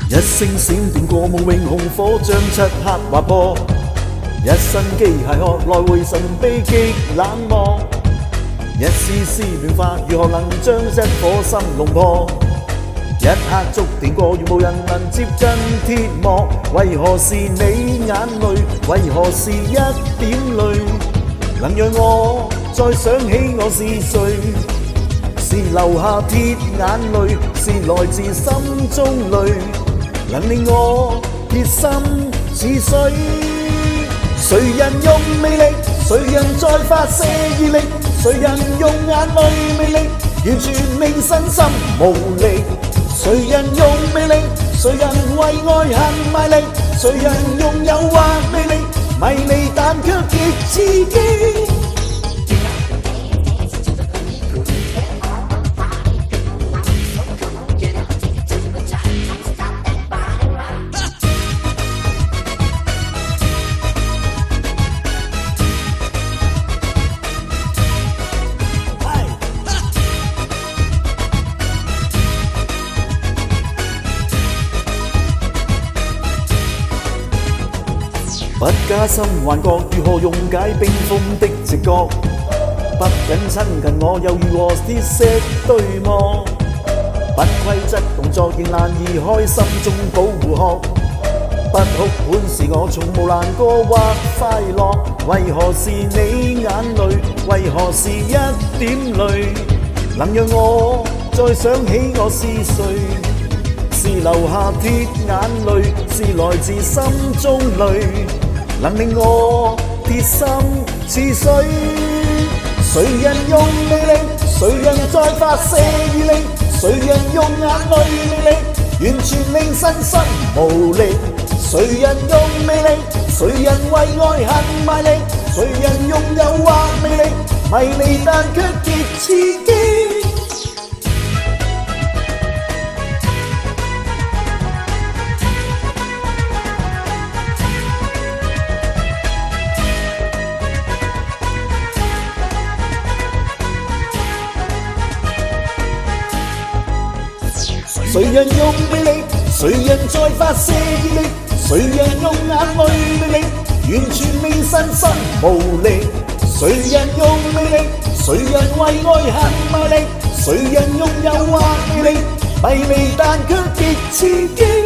一聲閃電過夢永紅火，將漆黑劃破。一身機械學來回神秘極冷漠，一絲絲亂髮如何能將一顆心弄破？一刻觸電過，如無人能接近鐵幕。為何是你眼淚？為何是一點淚？能讓我再想起我是誰？是流下鐵眼淚，是來自心中淚，能令我鐵心似水。誰人用魅力？誰人在發射熱力？誰人用眼淚魅力？完全令身心無力。誰人用魅力？誰人為愛恨賣力？誰人用誘惑魅力？迷離但卻極刺激。不加深幻覺，如何溶解冰封的直覺？不僅親近我，又如何鐵石對望？不規則動作，仍難移開心中保護殼。不哭本是我，從無難過或快樂。為何是你眼淚？為何是一點淚？能讓我再想起我是誰？是流下鐵眼淚，是來自心中淚。能令我鐵心似水。誰人用魅力？誰人在發射熱力？誰人用眼淚魅力？完全令身心無力。誰人用魅力？誰人為愛恨賣力？誰人用誘惑魅力？迷離但卻極刺激。誰人用魅力？誰人在發射熱力？誰人用眼淚魅力？完全令身心無力。誰人用魅力？誰人為愛恨賣力？誰人用誘惑魅力？迷離但卻極刺激。